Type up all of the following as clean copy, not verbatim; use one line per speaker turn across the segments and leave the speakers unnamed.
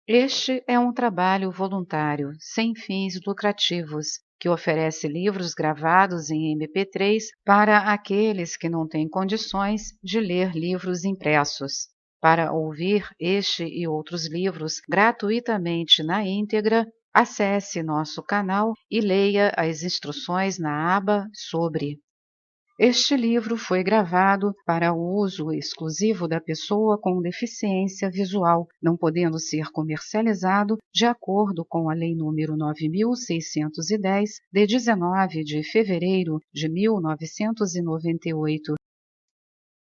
Este é um trabalho voluntário, sem fins lucrativos, que oferece livros gravados em MP3 para aqueles que não têm condições de ler livros impressos. Para ouvir este e outros livros gratuitamente na íntegra, acesse nosso canal e leia as instruções na aba Sobre. Este livro foi gravado para o uso exclusivo da pessoa com deficiência visual, não podendo ser comercializado de acordo com a Lei nº 9.610, de 19 de fevereiro de 1998.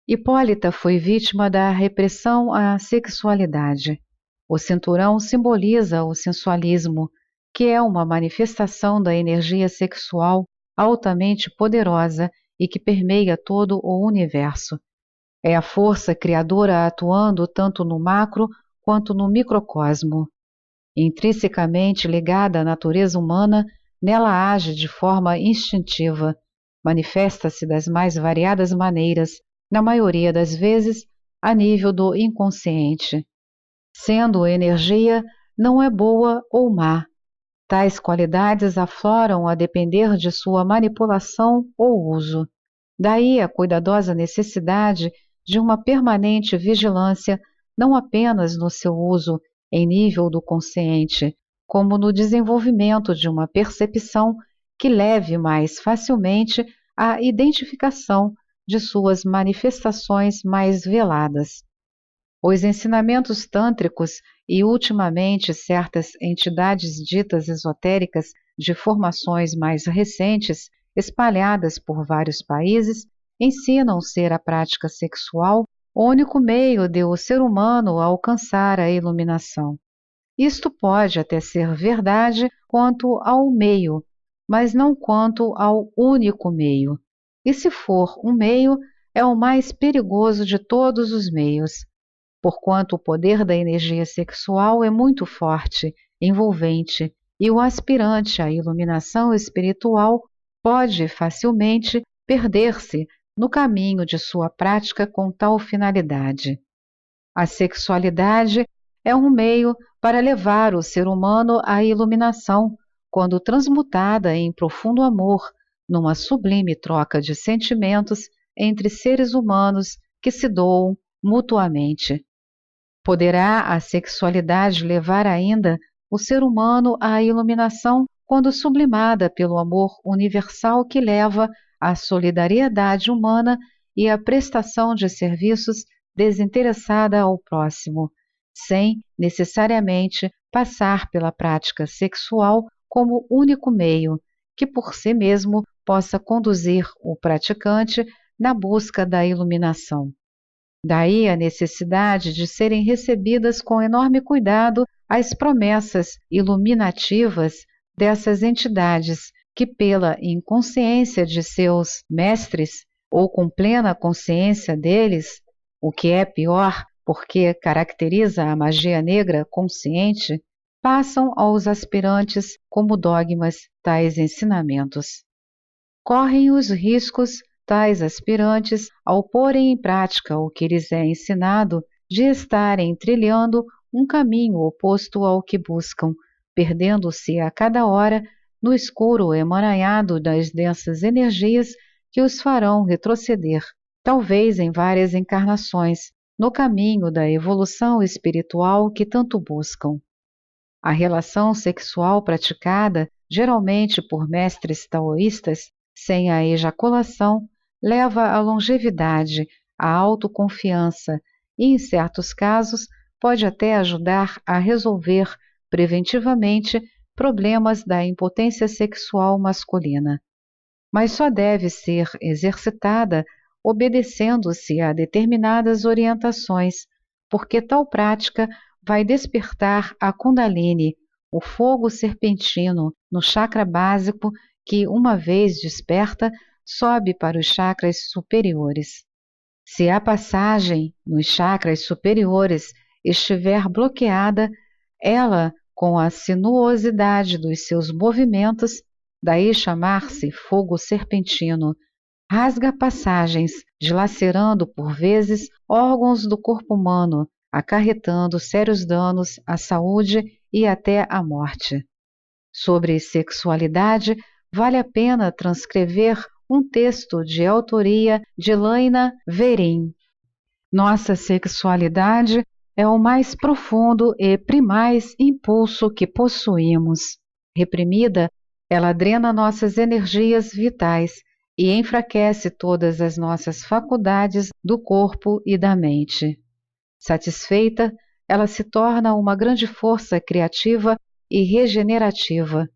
Hipólita foi vítima da repressão à sexualidade. O cinturão simboliza o sensualismo, que é uma manifestação da energia sexual altamente poderosa e que permeia todo o universo. É a força criadora atuando tanto no macro quanto no microcosmo. Intrinsecamente ligada à natureza humana, nela age de forma instintiva, manifesta-se das mais variadas maneiras, na maioria das vezes a nível do inconsciente. Sendo energia, não é boa ou má. Tais qualidades afloram a depender de sua manipulação ou uso. Daí a cuidadosa necessidade de uma permanente vigilância, não apenas no seu uso em nível do consciente, como no desenvolvimento de uma percepção que leve mais facilmente à identificação de suas manifestações mais veladas. Os ensinamentos tântricos e, ultimamente, certas entidades ditas esotéricas de formações mais recentes, espalhadas por vários países, ensinam ser a prática sexual o único meio de o ser humano alcançar a iluminação. Isto pode até ser verdade quanto ao meio, mas não quanto ao único meio. E se for um meio, é o mais perigoso de todos os meios, porquanto o poder da energia sexual é muito forte, envolvente, e o aspirante à iluminação espiritual pode facilmente perder-se no caminho de sua prática com tal finalidade. A sexualidade é um meio para levar o ser humano à iluminação, quando transmutada em profundo amor, numa sublime troca de sentimentos entre seres humanos que se doam mutuamente. Poderá a sexualidade levar ainda o ser humano à iluminação quando sublimada pelo amor universal que leva à solidariedade humana e à prestação de serviços desinteressada ao próximo, sem necessariamente passar pela prática sexual como único meio, que por si mesmo possa conduzir o praticante na busca da iluminação. Daí a necessidade de serem recebidas com enorme cuidado as promessas iluminativas dessas entidades que, pela inconsciência de seus mestres, ou com plena consciência deles, o que é pior porque caracteriza a magia negra consciente, passam aos aspirantes como dogmas tais ensinamentos. Correm os riscos tais aspirantes, ao porem em prática o que lhes é ensinado, de estarem trilhando um caminho oposto ao que buscam, perdendo-se a cada hora no escuro emaranhado das densas energias que os farão retroceder, talvez em várias encarnações, no caminho da evolução espiritual que tanto buscam. A relação sexual praticada, geralmente por mestres taoístas, sem a ejaculação, leva à longevidade, à autoconfiança e, em certos casos, pode até ajudar a resolver preventivamente problemas da impotência sexual masculina. Mas só deve ser exercitada obedecendo-se a determinadas orientações, porque tal prática vai despertar a Kundalini, o fogo serpentino, no chakra básico que, uma vez desperta, sobe para os chakras superiores. Se a passagem nos chakras superiores estiver bloqueada, ela, com a sinuosidade dos seus movimentos, daí chamar-se fogo serpentino, rasga passagens, dilacerando por vezes órgãos do corpo humano, acarretando sérios danos à saúde e até à morte. Sobre sexualidade, vale a pena transcrever um texto de autoria de Laina Verin. Nossa sexualidade é o mais profundo e primais impulso que possuímos. Reprimida, ela drena nossas energias vitais e enfraquece todas as nossas faculdades do corpo e da mente. Satisfeita, ela se torna uma grande força criativa e regenerativa.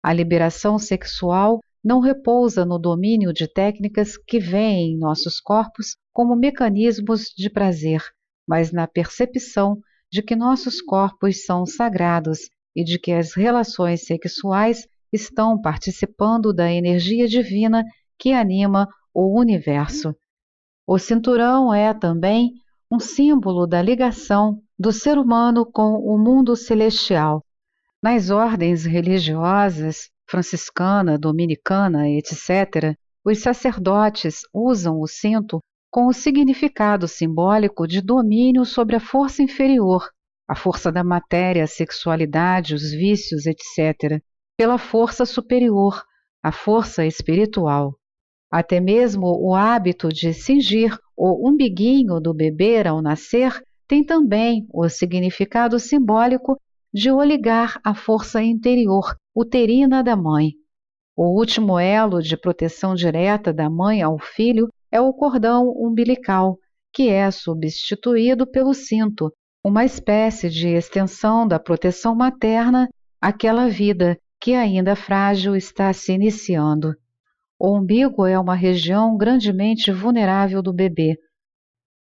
A liberação sexual não repousa no domínio de técnicas que veem nossos corpos como mecanismos de prazer, mas na percepção de que nossos corpos são sagrados e de que as relações sexuais estão participando da energia divina que anima o universo. O cinturão é também um símbolo da ligação do ser humano com o mundo celestial. Nas ordens religiosas, franciscana, dominicana, etc., os sacerdotes usam o cinto com o significado simbólico de domínio sobre a força inferior, a força da matéria, a sexualidade, os vícios, etc., pela força superior, a força espiritual. Até mesmo o hábito de cingir o umbiguinho do bebê ao nascer tem também o significado simbólico de o ligar à força interior, uterina da mãe. O último elo de proteção direta da mãe ao filho é o cordão umbilical, que é substituído pelo cinto, uma espécie de extensão da proteção materna àquela vida que ainda frágil está se iniciando. O umbigo é uma região grandemente vulnerável do bebê.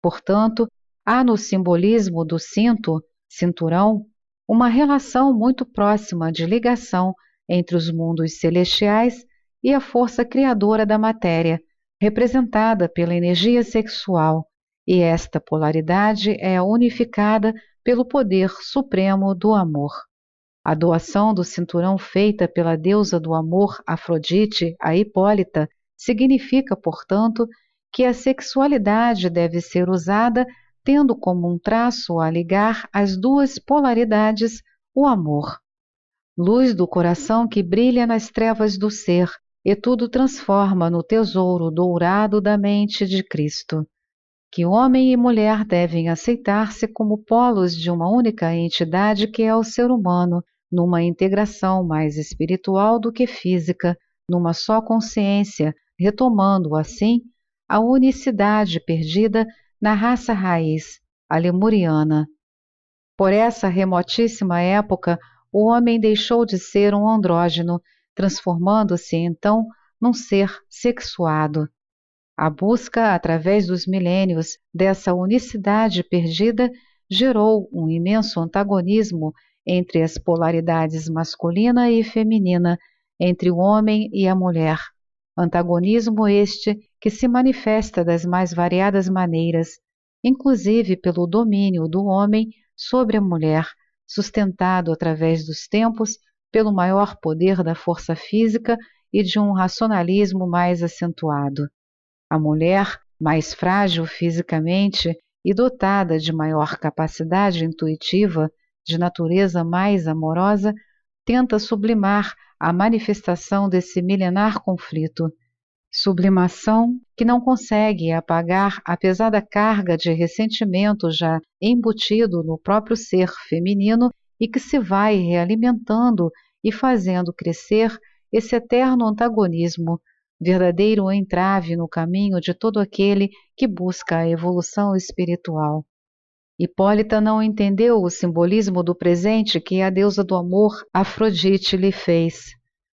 Portanto, há no simbolismo do cinto, cinturão, uma relação muito próxima de ligação entre os mundos celestiais e a força criadora da matéria, representada pela energia sexual, e esta polaridade é unificada pelo poder supremo do amor. A doação do cinturão feita pela deusa do amor Afrodite a Hipólita significa, portanto, que a sexualidade deve ser usada tendo como um traço a ligar as duas polaridades o amor. Luz do coração que brilha nas trevas do ser e tudo transforma no tesouro dourado da mente de Cristo. Que homem e mulher devem aceitar-se como polos de uma única entidade que é o ser humano, numa integração mais espiritual do que física, numa só consciência, retomando, assim, a unicidade perdida na raça raiz, a lemuriana. Por essa remotíssima época, o homem deixou de ser um andrógeno, transformando-se então num ser sexuado. A busca, através dos milênios, dessa unicidade perdida gerou um imenso antagonismo entre as polaridades masculina e feminina, entre o homem e a mulher. Antagonismo este que se manifesta das mais variadas maneiras, inclusive pelo domínio do homem sobre a mulher, sustentado através dos tempos pelo maior poder da força física e de um racionalismo mais acentuado. A mulher, mais frágil fisicamente e dotada de maior capacidade intuitiva, de natureza mais amorosa, tenta sublimar a manifestação desse milenar conflito. Sublimação que não consegue apagar a pesada carga de ressentimento já embutido no próprio ser feminino e que se vai realimentando e fazendo crescer esse eterno antagonismo, verdadeiro entrave no caminho de todo aquele que busca a evolução espiritual. Hipólita não entendeu o simbolismo do presente que a deusa do amor, Afrodite, lhe fez.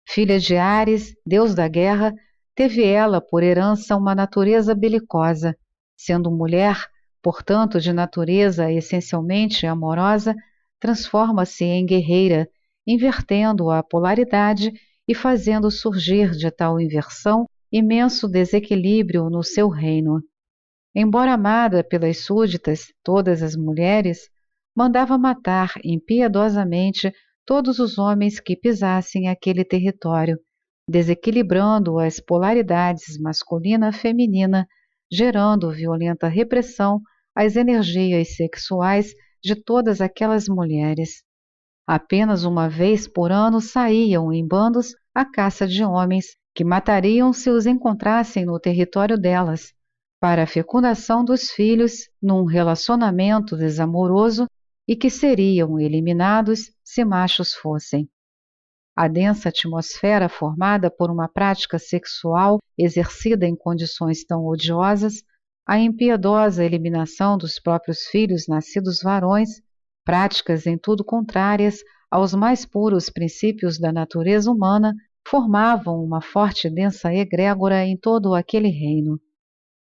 Filha de Ares, deus da guerra, teve ela por herança uma natureza belicosa. Sendo mulher, portanto de natureza essencialmente amorosa, transforma-se em guerreira, invertendo a polaridade e fazendo surgir de tal inversão imenso desequilíbrio no seu reino. Embora amada pelas súditas, todas as mulheres, mandava matar impiedosamente todos os homens que pisassem aquele território, desequilibrando as polaridades masculina-feminina, gerando violenta repressão as energias sexuais de todas aquelas mulheres. Apenas uma vez por ano saíam em bandos à caça de homens, que matariam se os encontrassem no território delas, para a fecundação dos filhos num relacionamento desamoroso e que seriam eliminados se machos fossem. A densa atmosfera formada por uma prática sexual exercida em condições tão odiosas, a impiedosa eliminação dos próprios filhos nascidos varões, práticas em tudo contrárias aos mais puros princípios da natureza humana, formavam uma forte e densa egrégora em todo aquele reino.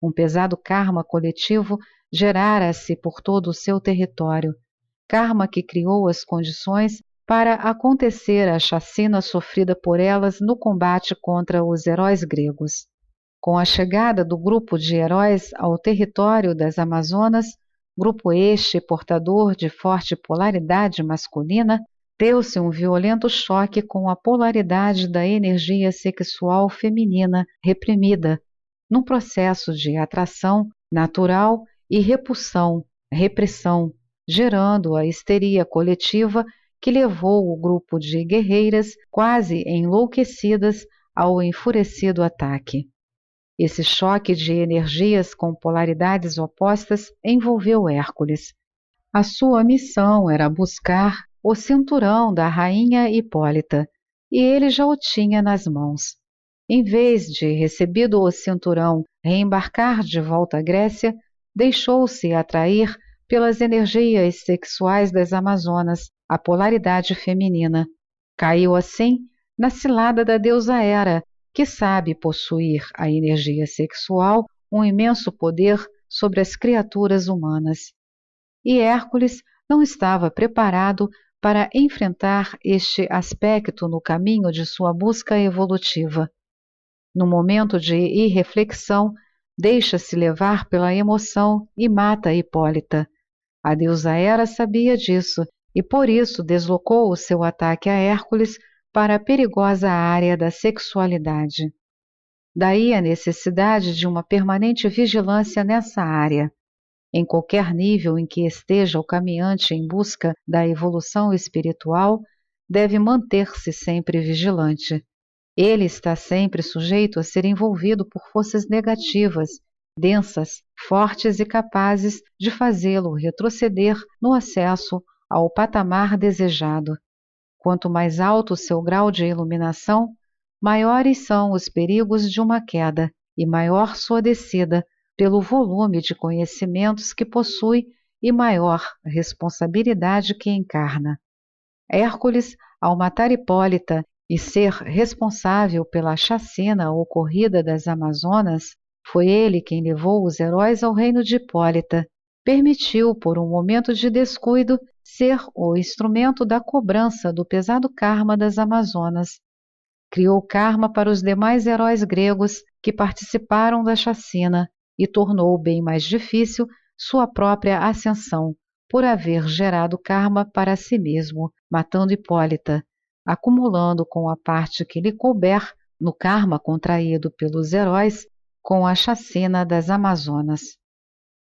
Um pesado karma coletivo gerara-se por todo o seu território, karma que criou as condições para acontecer a chacina sofrida por elas no combate contra os heróis gregos. Com a chegada do grupo de heróis ao território das Amazonas, grupo este portador de forte polaridade masculina, deu-se um violento choque com a polaridade da energia sexual feminina reprimida, num processo de atração natural e repulsão, repressão, gerando a histeria coletiva que levou o grupo de guerreiras quase enlouquecidas ao enfurecido ataque. Esse choque de energias com polaridades opostas envolveu Hércules. A sua missão era buscar o cinturão da rainha Hipólita, e ele já o tinha nas mãos. Em vez de, recebido o cinturão, reembarcar de volta à Grécia, deixou-se atrair pelas energias sexuais das Amazonas, a polaridade feminina. Caiu assim na cilada da deusa Hera, que sabe possuir a energia sexual um imenso poder sobre as criaturas humanas. E Hércules não estava preparado para enfrentar este aspecto no caminho de sua busca evolutiva. No momento de irreflexão, deixa-se levar pela emoção e mata Hipólita. A deusa Hera sabia disso e por isso deslocou o seu ataque a Hércules para a perigosa área da sexualidade. Daí a necessidade de uma permanente vigilância nessa área. Em qualquer nível em que esteja o caminhante em busca da evolução espiritual, deve manter-se sempre vigilante. Ele está sempre sujeito a ser envolvido por forças negativas, densas, fortes e capazes de fazê-lo retroceder no acesso ao patamar desejado. Quanto mais alto o seu grau de iluminação, maiores são os perigos de uma queda e maior sua descida, pelo volume de conhecimentos que possui e maior responsabilidade que encarna. Hércules, ao matar Hipólita e ser responsável pela chacina ocorrida das Amazonas, foi ele quem levou os heróis ao reino de Hipólita. Permitiu, por um momento de descuido, ser o instrumento da cobrança do pesado karma das Amazonas. Criou karma para os demais heróis gregos que participaram da chacina e tornou bem mais difícil sua própria ascensão, por haver gerado karma para si mesmo, matando Hipólita, acumulando com a parte que lhe couber no karma contraído pelos heróis com a chacina das Amazonas.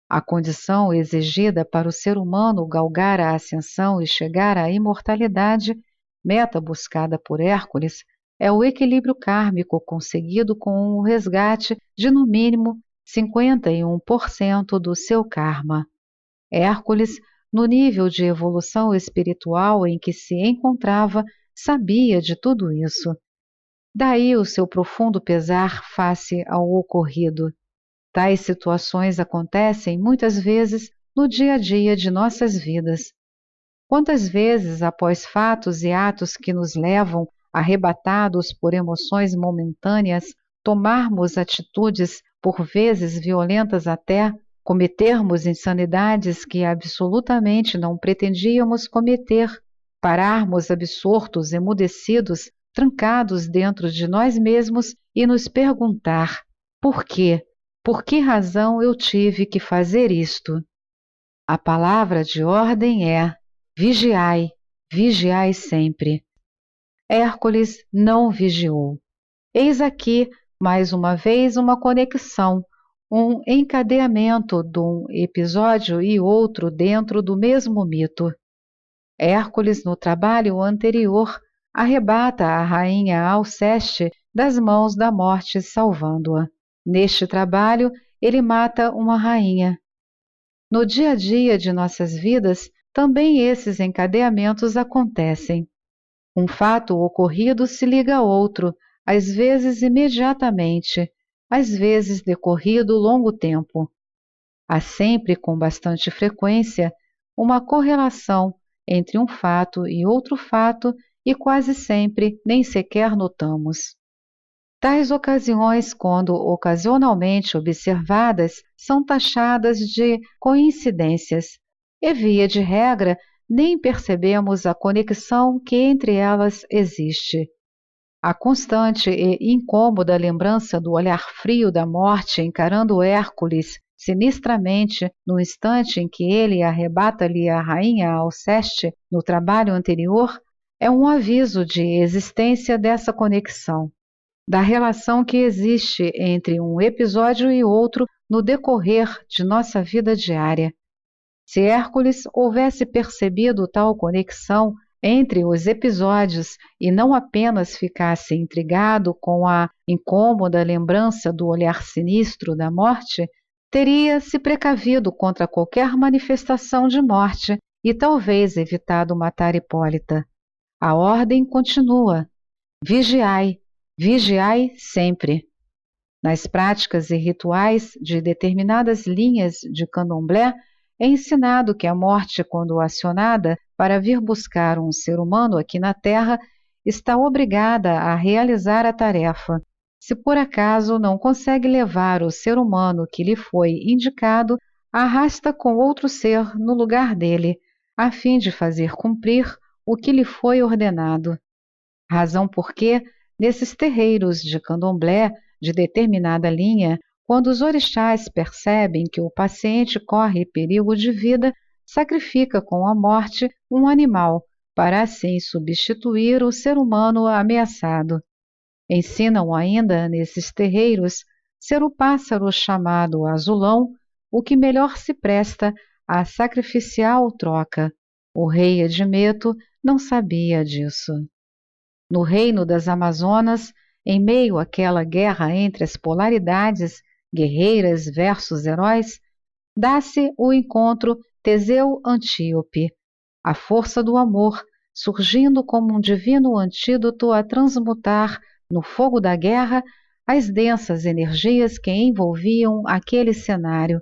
A condição exigida para o ser humano galgar a ascensão e chegar à imortalidade, meta buscada por Hércules, é o equilíbrio kármico conseguido com o resgate de, no mínimo, 51% do seu karma. Hércules, no nível de evolução espiritual em que se encontrava, sabia de tudo isso. Daí o seu profundo pesar face ao ocorrido. Tais situações acontecem muitas vezes no dia a dia de nossas vidas. Quantas vezes, após fatos e atos que nos levam, arrebatados por emoções momentâneas, tomarmos atitudes, por vezes violentas até, cometermos insanidades que absolutamente não pretendíamos cometer, pararmos absortos, emudecidos, trancados dentro de nós mesmos e nos perguntar: por quê? Por que razão eu tive que fazer isto? A palavra de ordem é: vigiai, vigiai sempre. Hércules não vigiou. Eis aqui, mais uma vez, uma conexão, um encadeamento de um episódio e outro dentro do mesmo mito. Hércules, no trabalho anterior, arrebata a rainha Alceste das mãos da morte, salvando-a. Neste trabalho, ele mata uma rainha. No dia a dia de nossas vidas, também esses encadeamentos acontecem. Um fato ocorrido se liga a outro, às vezes imediatamente, às vezes decorrido longo tempo. Há sempre, com bastante frequência, uma correlação entre um fato e outro fato e quase sempre nem sequer notamos. Tais ocasiões, quando ocasionalmente observadas, são taxadas de coincidências, e, via de regra, nem percebemos a conexão que entre elas existe. A constante e incômoda lembrança do olhar frio da morte encarando Hércules sinistramente no instante em que ele arrebata-lhe a rainha Alceste no trabalho anterior é um aviso de existência dessa conexão, da relação que existe entre um episódio e outro no decorrer de nossa vida diária. Se Hércules houvesse percebido tal conexão entre os episódios e não apenas ficasse intrigado com a incômoda lembrança do olhar sinistro da morte, teria se precavido contra qualquer manifestação de morte e talvez evitado matar Hipólita. A ordem continua: vigiai, vigiai sempre. Nas práticas e rituais de determinadas linhas de candomblé, é ensinado que a morte, quando acionada para vir buscar um ser humano aqui na Terra, está obrigada a realizar a tarefa. Se por acaso não consegue levar o ser humano que lhe foi indicado, arrasta com outro ser no lugar dele, a fim de fazer cumprir o que lhe foi ordenado. Razão porque, nesses terreiros de candomblé de determinada linha, quando os orixás percebem que o paciente corre perigo de vida, sacrifica com a morte um animal, para assim substituir o ser humano ameaçado. Ensinam ainda, nesses terreiros, ser o pássaro chamado azulão o que melhor se presta à sacrificial troca. O rei Edmeto não sabia disso. No reino das Amazonas, em meio àquela guerra entre as polaridades, guerreiras versus heróis, dá-se o encontro Teseu-Antíope, a força do amor, surgindo como um divino antídoto a transmutar, no fogo da guerra, as densas energias que envolviam aquele cenário,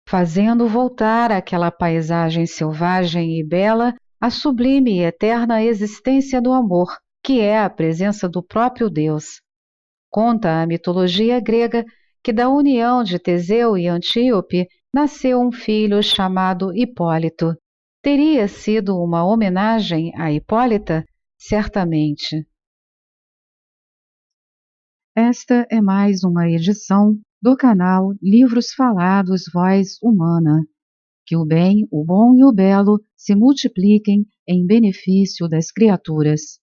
fazendo voltar àquela paisagem selvagem e bela a sublime e eterna existência do amor, que é a presença do próprio Deus. Conta a mitologia grega que da união de Teseu e Antíope nasceu um filho chamado Hipólito. Teria sido uma homenagem a Hipólita? Certamente. Esta é mais uma edição do canal Livros Falados Voz Humana. Que o bem, o bom e o belo se multipliquem em benefício das criaturas.